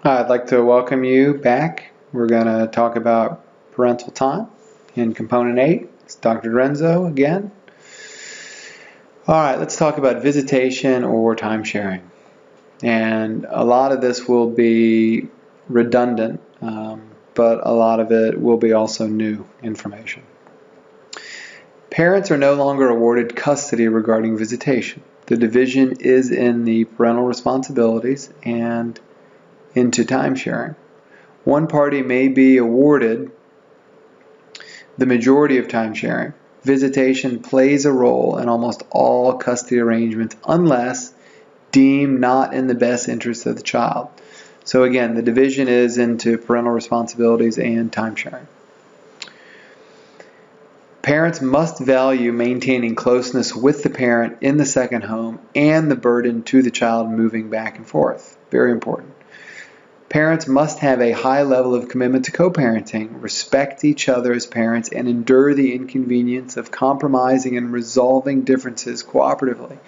I'd like to welcome you back. We're going to talk about parental time in Component 8. It's Dr. Renzo again. All right, let's talk about visitation or time sharing. And a lot of this will be redundant, but a lot of it will be also new information. Parents are no longer awarded custody regarding visitation. The division is in the parental responsibilities and into time sharing. One party may be awarded the majority of time sharing. Visitation plays a role in almost all custody arrangements unless deemed not in the best interest of the child. So again, the division is into parental responsibilities and time sharing. Parents must value maintaining closeness with the parent in the second home and the burden to the child moving back and forth. Very important. Parents must have a high level of commitment to co-parenting, respect each other as parents, and endure the inconvenience of compromising and resolving differences cooperatively.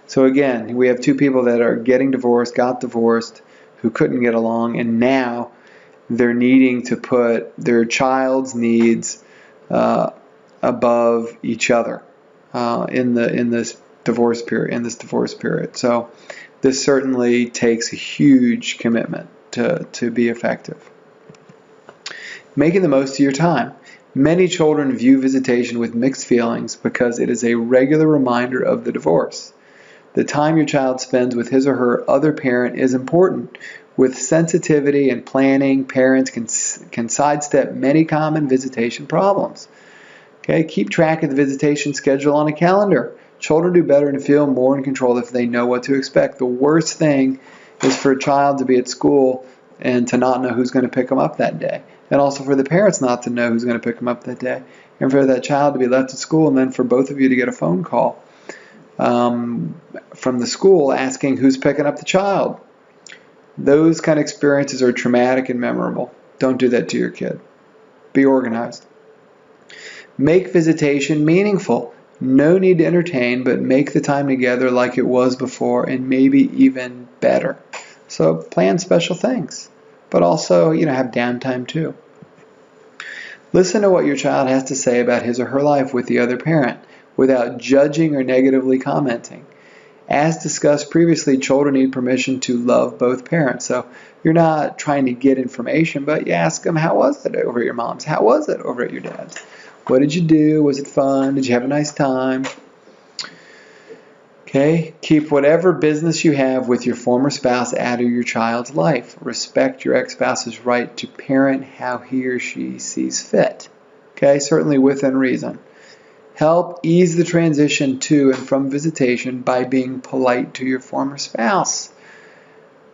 So again, we have two people that are getting divorced, got divorced, who couldn't get along, and now they're needing to put their child's needs above each other in this divorce period. So this certainly takes a huge commitment to be effective. Making the most of your time. Many children view visitation with mixed feelings because it is a regular reminder of the divorce. The time your child spends with his or her other parent is important. With sensitivity and planning, parents can sidestep many common visitation problems. Okay, keep track of the visitation schedule on a calendar. Children do better and feel more in control if they know what to expect. The worst thing is for a child to be at school and to not know who's going to pick them up that day. And also for the parents not to know who's going to pick them up that day. And for that child to be left at school and then for both of you to get a phone call from the school asking who's picking up the child. Those kind of experiences are traumatic and memorable. Don't do that to your kid. Be organized. Make visitation meaningful. No need to entertain, but make the time together like it was before and maybe even better. So plan special things, but also, have downtime too. Listen to what your child has to say about his or her life with the other parent without judging or negatively commenting. As discussed previously, children need permission to love both parents. So you're not trying to get information, but you ask them, how was it over at your mom's? How was it over at your dad's? What did you do? Was it fun? Did you have a nice time? Okay, keep whatever business you have with your former spouse out of your child's life. Respect your ex-spouse's right to parent how he or she sees fit. Okay, certainly within reason. Help ease the transition to and from visitation by being polite to your former spouse.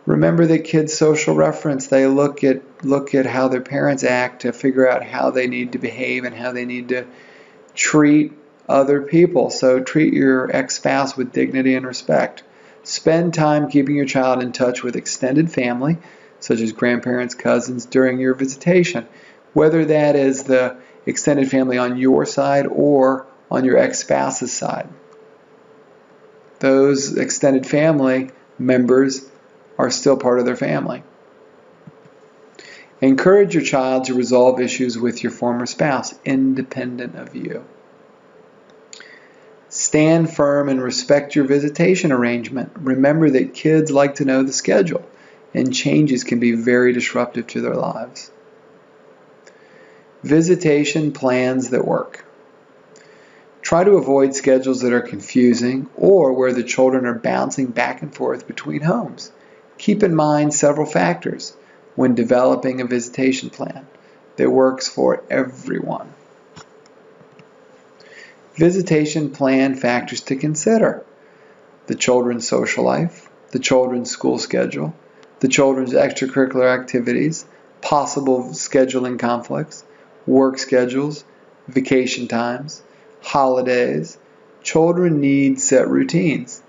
Remember that kids' social reference, they look at how their parents act to figure out how they need to behave and how they need to treat other people. So treat your ex-spouse with dignity and respect. Spend time keeping your child in touch with extended family, such as grandparents, cousins, during your visitation, whether that is the extended family on your side or on your ex-spouse's side. Those extended family members are still part of their family. Encourage your child to resolve issues with your former spouse, independent of you. Stand firm and respect your visitation arrangement. Remember that kids like to know the schedule, and changes can be very disruptive to their lives. Visitation plans that work. Try to avoid schedules that are confusing or where the children are bouncing back and forth between homes. Keep in mind several factors when developing a visitation plan that works for everyone. Visitation plan factors to consider: the children's social life, the children's school schedule, the children's extracurricular activities, possible scheduling conflicts, work schedules, vacation times, holidays. Children need set routines,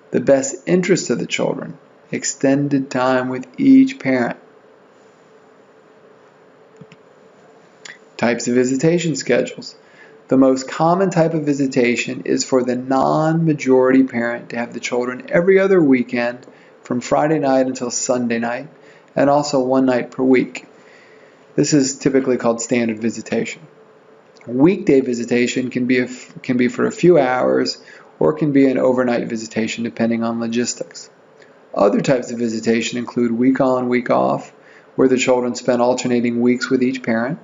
the best interest of the children, extended time with each parent. Types of visitation schedules. The most common type of visitation is for the non-majority parent to have the children every other weekend from Friday night until Sunday night, and also 1 night per week. This is typically called standard visitation. Weekday visitation can be for a few hours or can be an overnight visitation depending on logistics. Other types of visitation include week on, week off, where the children spend alternating weeks with each parent.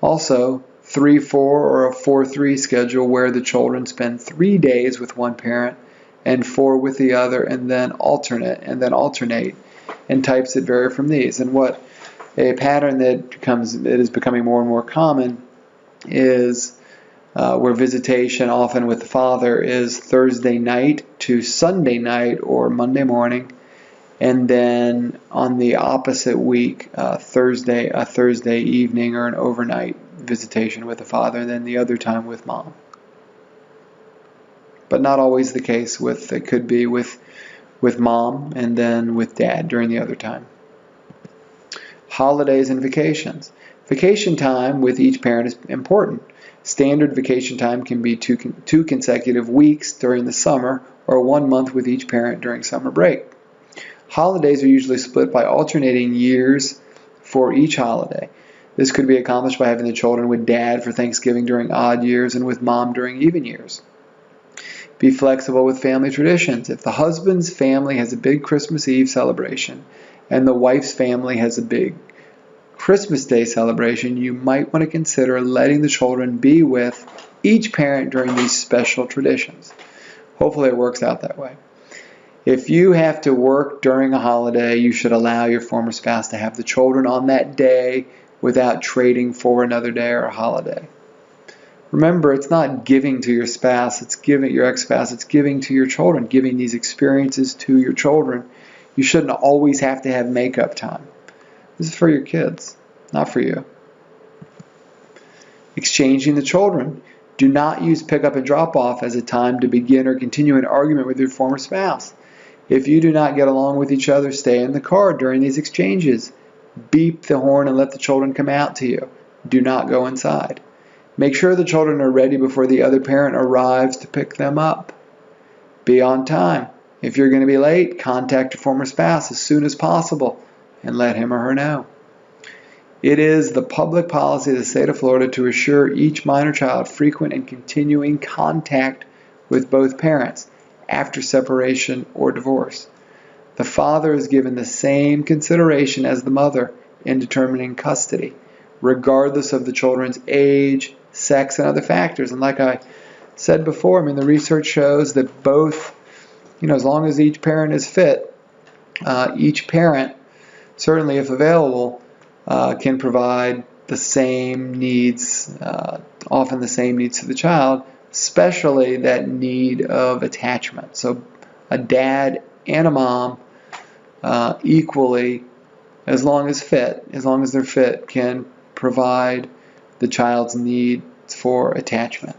Also, 3-4 or a 4-3 schedule where the children spend 3 days with one parent and 4 with the other and then alternate, and types that vary from these. And what a pattern that is becoming more and more common is where visitation, often with the father, is Thursday night to Sunday night or Monday morning, and then on the opposite week, a Thursday evening or an overnight visitation with the father, and then the other time with mom. But not always the case. It could be with mom and then with dad during the other time. Holidays and vacations. Vacation time with each parent is important. Standard vacation time can be two consecutive weeks during the summer or 1 month with each parent during summer break. Holidays are usually split by alternating years for each holiday. This could be accomplished by having the children with dad for Thanksgiving during odd years and with mom during even years. Be flexible with family traditions. If the husband's family has a big Christmas Eve celebration and the wife's family has a big Christmas Day celebration, you might want to consider letting the children be with each parent during these special traditions. Hopefully it works out that way. If you have to work during a holiday, you should allow your former spouse to have the children on that day without trading for another day or a holiday. Remember, it's not giving to your spouse, your ex-spouse, it's giving to your children, giving these experiences to your children. You shouldn't always have to have makeup time. This is for your kids, not for you. Exchanging the children. Do not use pickup and drop off as a time to begin or continue an argument with your former spouse. If you do not get along with each other, stay in the car during these exchanges. Beep the horn and let the children come out to you. Do not go inside. Make sure the children are ready before the other parent arrives to pick them up. Be on time. If you're going to be late, contact your former spouse as soon as possible and let him or her know. It is the public policy of the state of Florida to assure each minor child frequent and continuing contact with both parents after separation or divorce. The father is given the same consideration as the mother in determining custody, regardless of the children's age, sex, and other factors. And like I said before, the research shows that both, as long as each parent is fit, each parent, certainly if available, can provide the same needs, often the same needs to the child, especially that need of attachment. So a dad and a mom equally, as long as they're fit, can provide the child's need for attachment.